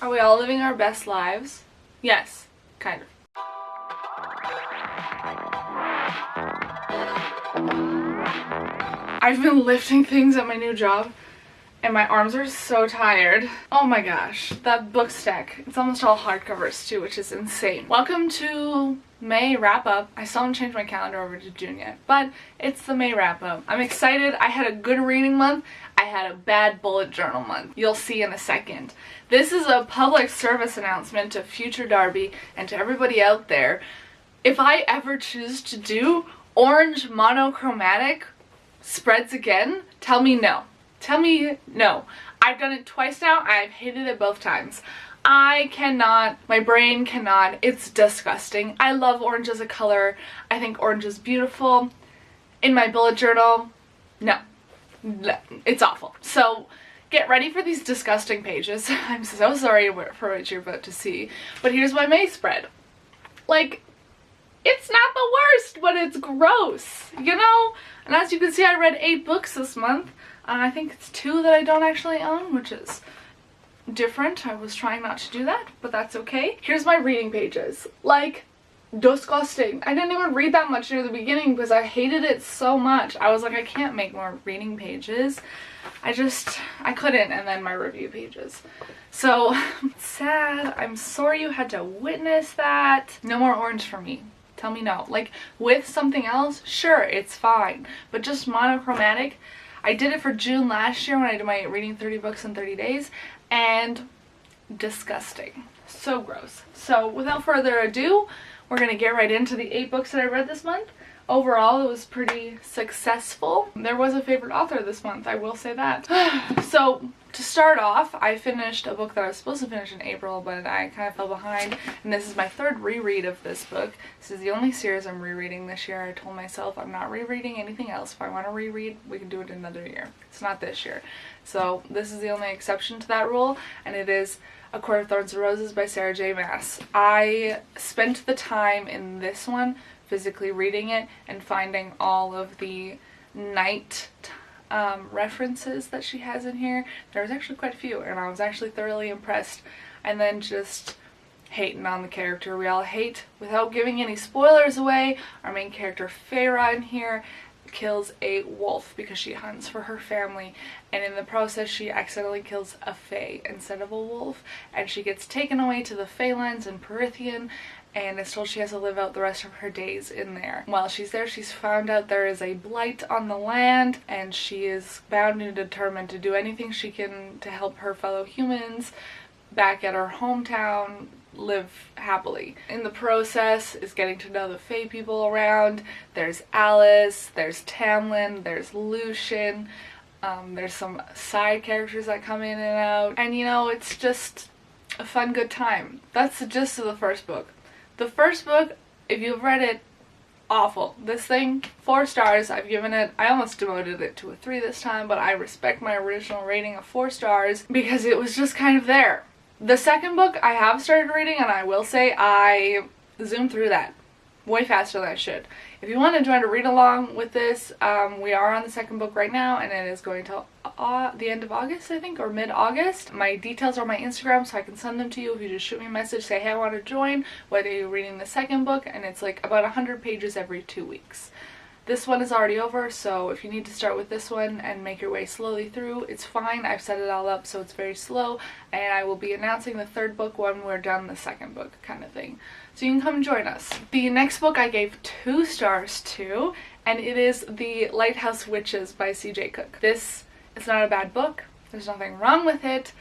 Are we all living our best lives? Yes, kind of. I've been lifting things at my new job and my arms are so tired. Oh my gosh, that book stack. It's almost all hardcovers too, which is insane. Welcome to May wrap up. I still haven't changed my calendar over to June yet, but it's the May wrap up. I'm excited. I had a good reading month. I had a bad bullet journal month. You'll see in a second. This is a public service announcement to future Darby and to everybody out there. If I ever choose to do orange monochromatic spreads again, tell me no. Tell me no. I've done it twice now. I've hated it both times. I cannot, my brain cannot. It's disgusting. I love orange as a color. I think orange is beautiful. In my bullet journal, no. It's awful. So get ready for these disgusting pages. I'm so sorry for what you're about to see. But here's my May spread. Like, it's not the worst, but it's gross, you know? And as you can see, I read 8 books this month. I think it's 2 that I don't actually own, which is different. I was trying not to do that, but that's okay. Here's my reading pages. Like, disgusting. I didn't even read that much near the beginning because I hated it so much. I was like, I can't make more reading pages. I couldn't. And then my review pages. So, sad. I'm sorry you had to witness that. No more orange for me. Tell me no. Like, with something else, sure, it's fine. But just monochromatic, I did it for June last year when I did my reading 30 books in 30 days, and disgusting. So gross. So without further ado, we're going to get right into the 8 books that I read this month. Overall, it was pretty successful. There was a favorite author this month, I will say that. So to start off, I finished a book that I was supposed to finish in April, but I kind of fell behind, and this is my 3rd reread of this book. This is the only series I'm rereading this year. I told myself I'm not rereading anything else. If I want to reread, we can do it another year. It's not this year. So this is the only exception to that rule, and it is A Court of Thorns and Roses by Sarah J. Maas. I spent the time in this one physically reading it and finding all of the night references that she has in here. There was actually quite a few, and I was actually thoroughly impressed. And then just hating on the character. We all hate, without giving any spoilers away, our main character Feyre in here kills a wolf because she hunts for her family, and in the process she accidentally kills a fae instead of a wolf, and she gets taken away to the Feylands in Prythian and is told she has to live out the rest of her days in there. While she's there, she's found out there is a blight on the land, and she is bound and determined to do anything she can to help her fellow humans back at her hometown live happily. In the process is getting to know the fae people around. There's Alice, there's Tamlin, there's Lucian, there's some side characters that come in and out, and you know, it's just a fun, good time. That's the gist of the first book. The first book, if you've read it, awful. This thing, 4 stars. I've given it, I almost demoted it to a 3 this time, but I respect my original rating of 4 stars because it was just kind of there. The second book I have started reading, and I will say I zoomed through that way faster than I should. If you want to join a read along with this, we are on the second book right now, and it is going till the end of August, I think, or mid-August. My details are on my Instagram, so I can send them to you if you just shoot me a message, say, hey, I want to join, whether you're reading the second book, and it's like about 100 pages every 2 weeks. This one is already over, so if you need to start with this one and make your way slowly through, it's fine. I've set it all up so it's very slow, and I will be announcing the 3rd book when we're done the 2nd book, kind of thing. So you can come and join us. The next book I gave 2 stars to, and it is The Lighthouse Witches by C.J. Cook. This is not a bad book. There's nothing wrong with it.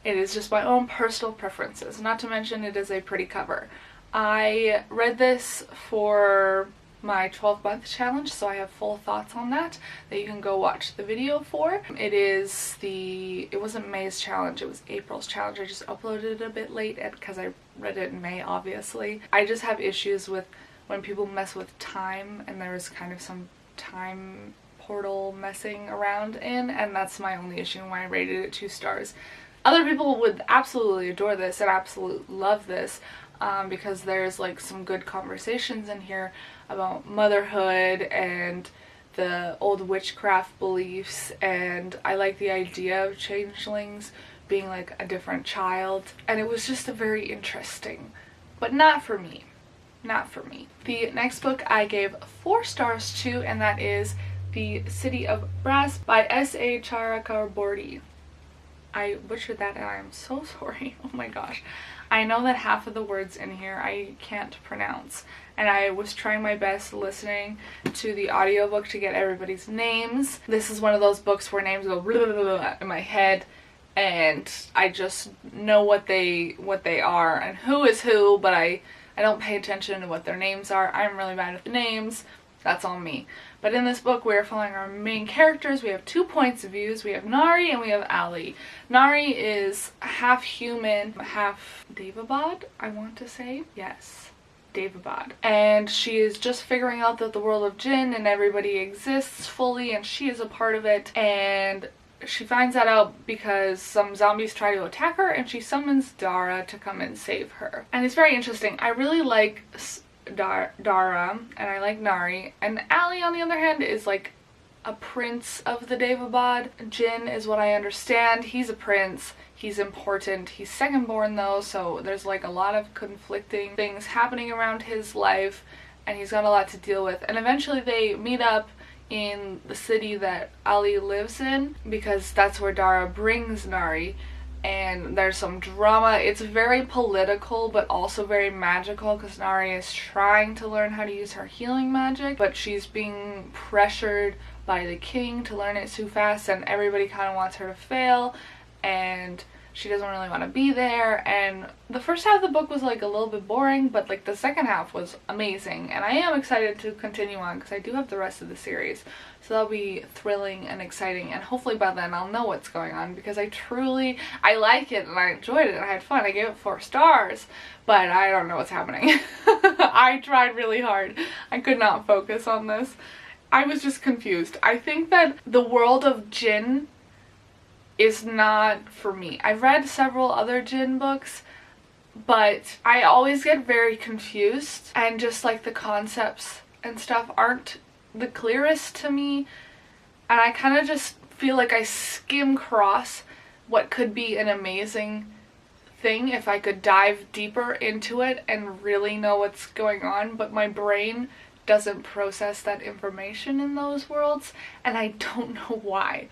It is just my own personal preferences. Not to mention it is a pretty cover. I read this for my 12-month challenge, so I have full thoughts on that you can go watch the video for. It wasn't May's challenge, it was April's challenge. I just uploaded it a bit late because I read it in May, obviously. I just have issues with when people mess with time, and there was kind of some time portal messing around in, and that's my only issue why I rated it 2 stars. Other people would absolutely adore this and absolutely love this, because there's like some good conversations in here about motherhood and the old witchcraft beliefs, and I like the idea of changelings being like a different child, and it was just a very interesting, but not for me. Not for me. The next book I gave 4 stars to, and that is The City of Brass by S.A. Chakraborty. I butchered that and I'm so sorry. Oh my gosh. I know that half of the words in here I can't pronounce, and I was trying my best listening to the audiobook to get everybody's names. This is one of those books where names go blah, blah, blah, blah in my head, and I just know what they are and who is who, but I don't pay attention to what their names are. I'm really bad at the names. That's on me. But in this book, we are following our main characters. We have 2 points of views. We have Nari and we have Ali. Nari is half human, half Daevabad, I want to say. Yes, Daevabad. And she is just figuring out that the world of Jinn and everybody exists fully, and she is a part of it. And she finds that out because some zombies try to attack her, and she summons Dara to come and save her. And it's very interesting. I really like Dara, and I like Nari, and Ali on the other hand is like a prince of the Daevabad. Jinn is what I understand. He's a prince, he's important, he's second born though, so there's like a lot of conflicting things happening around his life, and he's got a lot to deal with. And eventually they meet up in the city that Ali lives in, because that's where Dara brings Nari, and there's some drama. It's very political but also very magical, because Nari is trying to learn how to use her healing magic, but she's being pressured by the king to learn it too fast, and everybody kind of wants her to fail, and she doesn't really want to be there. And the first half of the book was like a little bit boring, but like the second half was amazing, and I am excited to continue on because I do have the rest of the series, so that'll be thrilling and exciting, and hopefully by then I'll know what's going on, because I like it and I enjoyed it and I had fun. I gave it 4 stars, but I don't know what's happening. I tried really hard. I could not focus on this. I was just confused. I think that the world of Jinn is not for me. I've read several other Jinn books, but I always get very confused, and just like the concepts and stuff aren't the clearest to me, and I kind of just feel like I skim across what could be an amazing thing if I could dive deeper into it and really know what's going on, but my brain doesn't process that information in those worlds, and I don't know why.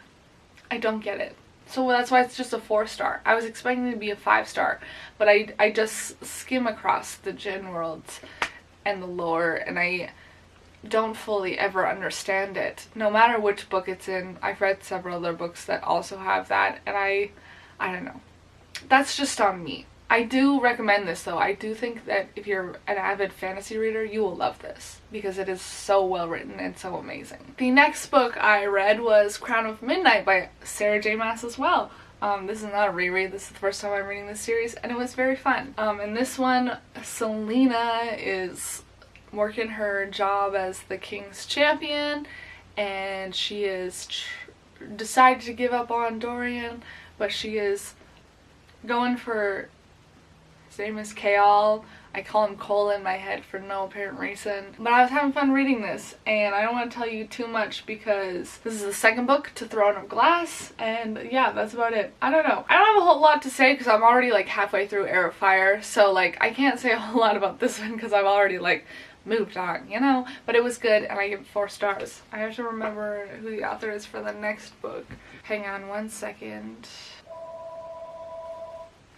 I don't get it. So that's why it's just a 4 star. I was expecting it to be a 5 star, but I just skim across the Jinn worlds and the lore, and I don't fully ever understand it. No matter which book it's in. I've read several other books that also have that, and I don't know. That's just on me. I do recommend this though. I do think that if you're an avid fantasy reader, you will love this, because it is so well written and so amazing. The next book I read was Crown of Midnight by Sarah J. Maas as well. This is not a reread. This is the first time I'm reading this series, and it was very fun. In this one, Selena is working her job as the king's champion, and she is decided to give up on Dorian, but she is going for, his name is Kaal. I call him Cole in my head for no apparent reason. But I was having fun reading this, and I don't want to tell you too much because this is the second book to Throne of Glass, and yeah, that's about it. I don't know. I don't have a whole lot to say because I'm already like halfway through Heir of Fire, so like I can't say a whole lot about this one because I've already like moved on, you know? But it was good, and I give it 4 stars. I have to remember who the author is for the next book. Hang on one second.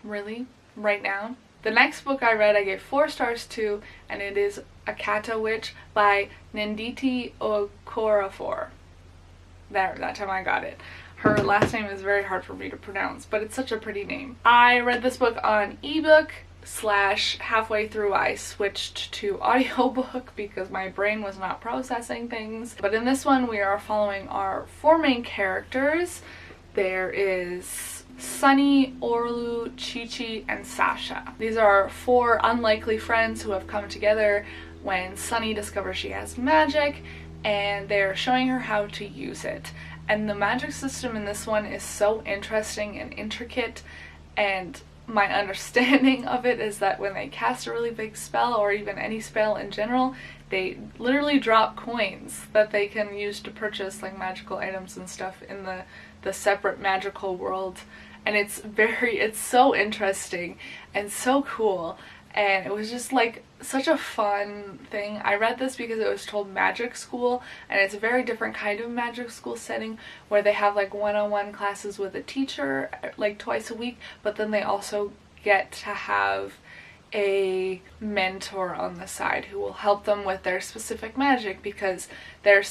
Really? Right now? The next book I read I gave 4 stars to, and it is A Kata Witch by Ninditi Okorafor. That time I got it. Her last name is very hard for me to pronounce, but it's such a pretty name. I read this book on ebook / halfway through I switched to audiobook because my brain was not processing things. But in this one we are following our 4 main characters. There is Sunny, Orlu, Chi-Chi, and Sasha. These are 4 unlikely friends who have come together when Sunny discovers she has magic, and they're showing her how to use it. And the magic system in this one is so interesting and intricate, and my understanding of it is that when they cast a really big spell, or even any spell in general, they literally drop coins that they can use to purchase like magical items and stuff in the separate magical world. and it's so interesting and so cool. And it was just like such a fun thing. I read this because it was told magic school, and it's a very different kind of magic school setting where they have like one-on-one classes with a teacher like twice a week, but then they also get to have a mentor on the side who will help them with their specific magic, because their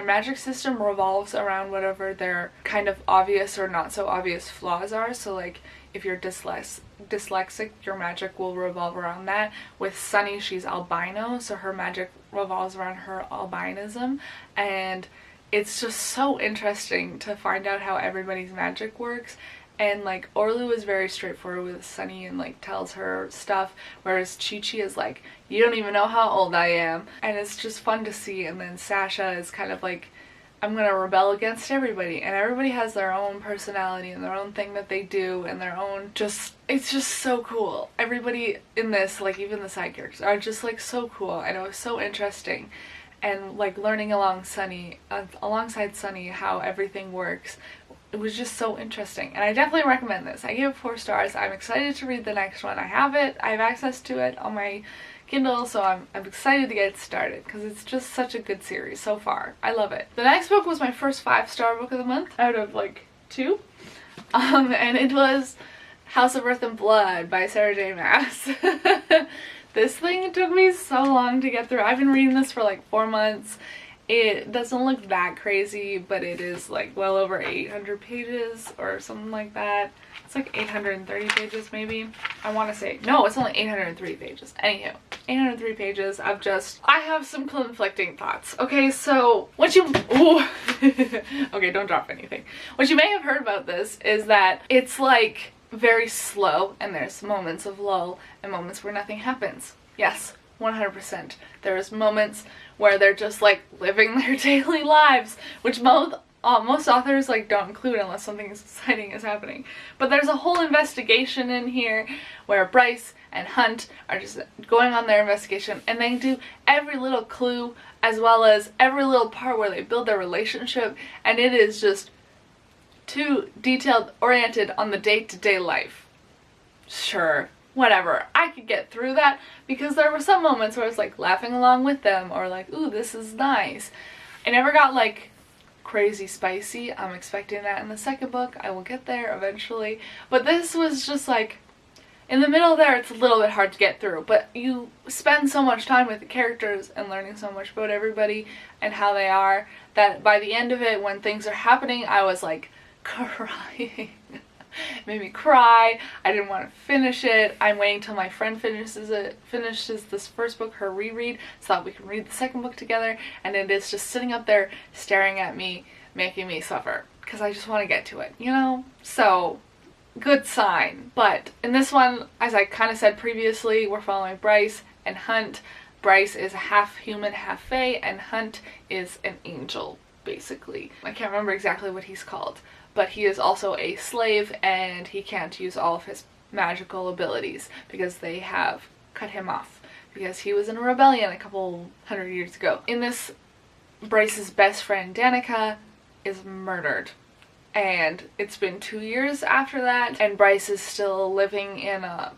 magic system revolves around whatever their kind of obvious or not so obvious flaws are. So like if you're dyslexic, your magic will revolve around that. With Sunny, she's albino, so her magic revolves around her albinism, and it's just so interesting to find out how everybody's magic works. And like Orlu is very straightforward with Sunny and like tells her stuff, whereas Chi-Chi is like, you don't even know how old I am, and it's just fun to see. And then Sasha is kind of like, I'm gonna rebel against everybody, and everybody has their own personality and their own thing that they do and their own it's just so cool. Everybody in this, like even the side characters, are just like so cool, and it was so interesting. And like learning alongside Sunny how everything works, it was just so interesting, and I definitely recommend this. I gave it 4 stars. I'm excited to read the next one. I have access to it on my Kindle, so I'm excited to get it started because it's just such a good series so far. I love it. The next book was my first 5-star book of the month out of like 2, and it was House of Earth and Blood by Sarah J. Maas. This thing took me so long to get through. I've been reading this for like 4 months. It doesn't look that crazy, but it is like well over 800 pages or something like that. It's like 830 pages maybe. I want to say, no, it's only 803 pages. Anywho, 803 pages of just, I have some conflicting thoughts. Okay, so what you, ooh, okay, don't drop anything. What you may have heard about this is that it's like very slow, and there's moments of lull and moments where nothing happens. Yes, 100%. There's moments where they're just like living their daily lives, which most authors like don't include unless something exciting is happening. But there's a whole investigation in here where Bryce and Hunt are just going on their investigation, and they do every little clue as well as every little part where they build their relationship, and it is just too detailed oriented on the day-to-day life. Sure, whatever, I could get through that because there were some moments where I was like laughing along with them, or like, ooh, this is nice. I never got like crazy spicy. I'm expecting that in the second book. I will get there eventually, but this was just like in the middle there. It's a little bit hard to get through, but you spend so much time with the characters and learning so much about everybody and how they are that by the end of it, when things are happening, I was like crying. It made me cry. I didn't want to finish it. I'm waiting till my friend finishes this first book, her reread, so that we can read the second book together, and it is just sitting up there staring at me, making me suffer because I just want to get to it, you know? So good sign. But in this one, as I kind of said previously, we're following Bryce and Hunt. Bryce is half human, half fae, and Hunt is an angel, basically. I can't remember exactly what he's called, but he is also a slave, and he can't use all of his magical abilities because they have cut him off because he was in a rebellion a couple 100 years ago. In this, Bryce's best friend Danica is murdered, and it's been 2 years after that, and Bryce is still living in a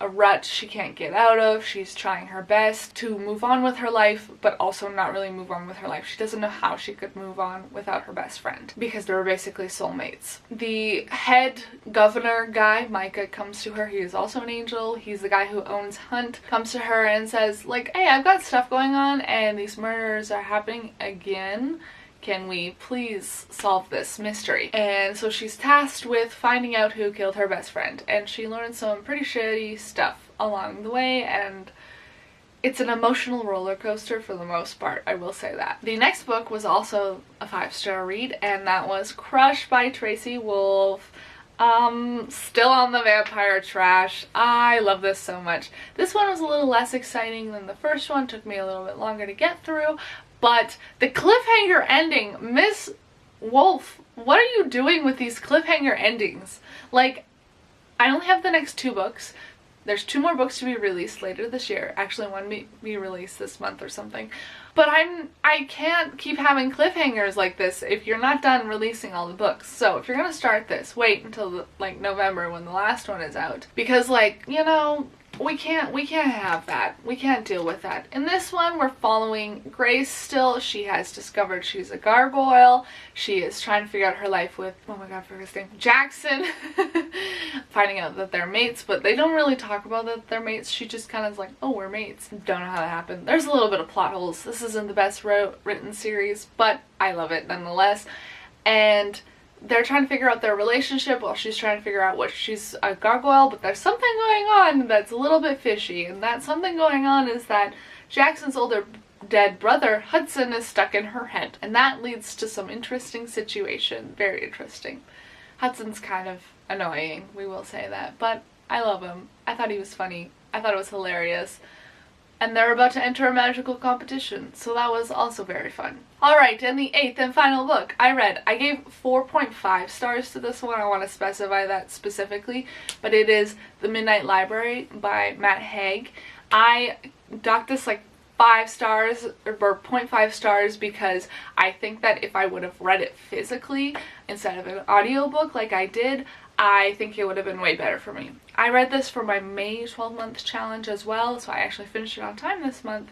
rut she can't get out of. She's trying her best to move on with her life, but also not really move on with her life. She doesn't know how she could move on without her best friend because they were basically soulmates. The head governor guy, Micah, comes to her. He is also an angel. He's the guy who owns Hunt. Comes to her and says, like, hey, I've got stuff going on and these murders are happening again. Can we please solve this mystery? And so she's tasked with finding out who killed her best friend, and she learns some pretty shitty stuff along the way, and it's an emotional roller coaster for the most part, I will say that. The next book was also a 5-star read, and that was Crush by Tracy Wolff. Still on the vampire trash. I love this so much. This one was a little less exciting than the first one, took me a little bit longer to get through, but the cliffhanger ending, Miss Wolff, what are you doing with these cliffhanger endings? Like, I only have the next 2 books. There's 2 more books to be released later this year. Actually, one may be released this month or something. But I can't keep having cliffhangers like this if you're not done releasing all the books. So if you're gonna start this, wait until like November when the last one is out. Because like, you know, we can't have that. We can't deal with that. In this one, we're following Grace still. She has discovered she's a gargoyle. She is trying to figure out her life with, oh my god, I forgot his name, Jackson. Finding out that they're mates, but they don't really talk about that they're mates. She just kind of is like, oh, we're mates. Don't know how that happened. There's a little bit of plot holes. This isn't the best written series, but I love it nonetheless. And they're trying to figure out their relationship while she's trying to figure out what she's a gargoyle, but there's something going on that's a little bit fishy, and that something going on is that Jackson's older dead brother, Hudson, is stuck in her head, and that leads to some interesting situation. Very interesting. Hudson's kind of annoying, we will say that, but I love him. I thought he was funny. I thought it was hilarious. And they're about to enter a magical competition, so that was also very fun. Alright, and the 8th and final book I read. I gave 4.5 stars to this one. I want to specify that specifically, but it is The Midnight Library by Matt Haig. I docked this like 5 stars or 0.5 stars because I think that if I would have read it physically instead of an audiobook like I did, I think it would have been way better for me. I read this for my May 12-month challenge as well, so I actually finished it on time this month.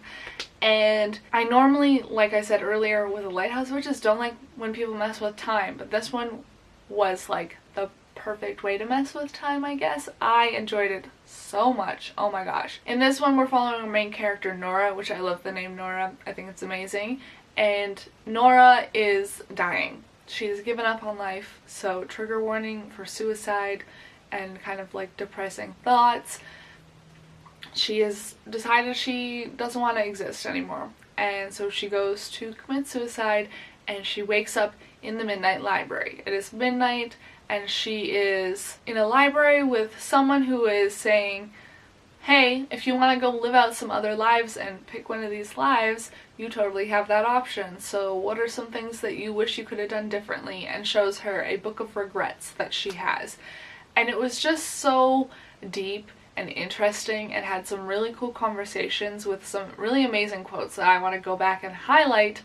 And I normally, like I said earlier with the Lighthouse Witches, don't like when people mess with time, but this one was like the perfect way to mess with time, I guess. I enjoyed it so much. Oh my gosh. In this one, we're following our main character, Nora, which I love the name Nora. I think it's amazing. And Nora is dying. She's given up on life, so trigger warning for suicide and kind of like depressing thoughts. She has decided she doesn't want to exist anymore, and so she goes to commit suicide, and she wakes up in the Midnight Library. It is midnight, and she is in a library with someone who is saying, hey, if you want to go live out some other lives and pick one of these lives, you totally have that option. So what are some things that you wish you could have done differently? And shows her a book of regrets that she has. And it was just so deep and interesting, and had some really cool conversations with some really amazing quotes that I want to go back and highlight,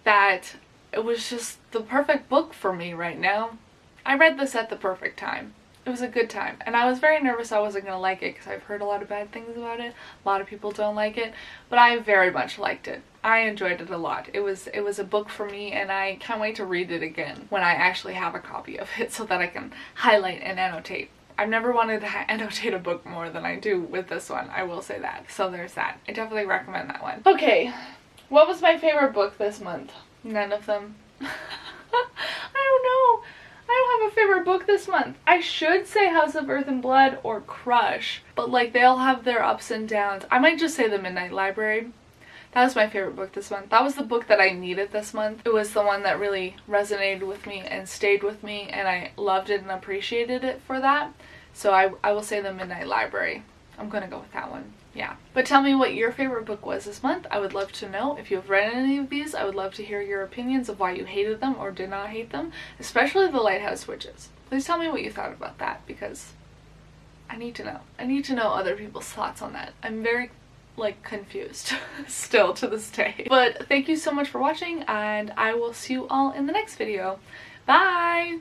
that it was just the perfect book for me right now. I read this at the perfect time. It was a good time, and I was very nervous I wasn't going to like it because I've heard a lot of bad things about it. A lot of people don't like it, but I very much liked it. I enjoyed it a lot. It was a book for me, and I can't wait to read it again when I actually have a copy of it so that I can highlight and annotate. I've never wanted to annotate a book more than I do with this one, I will say that. So there's that. I definitely recommend that one. Okay, what was my favorite book this month? None of them. I don't know. I don't have a favorite book this month. I should say House of Earth and Blood or Crush, but like they all have their ups and downs. I might just say The Midnight Library. That was my favorite book this month. That was the book that I needed this month. It was the one that really resonated with me and stayed with me, and I loved it and appreciated it for that. So I will say The Midnight Library. I'm gonna go with that one. Yeah. But tell me what your favorite book was this month. I would love to know. If you have read any of these, I would love to hear your opinions of why you hated them or did not hate them, especially the Lighthouse Witches. Please tell me what you thought about that, because I need to know. I need to know other people's thoughts on that. I'm very like confused still to this day. But thank you so much for watching, and I will see you all in the next video. Bye!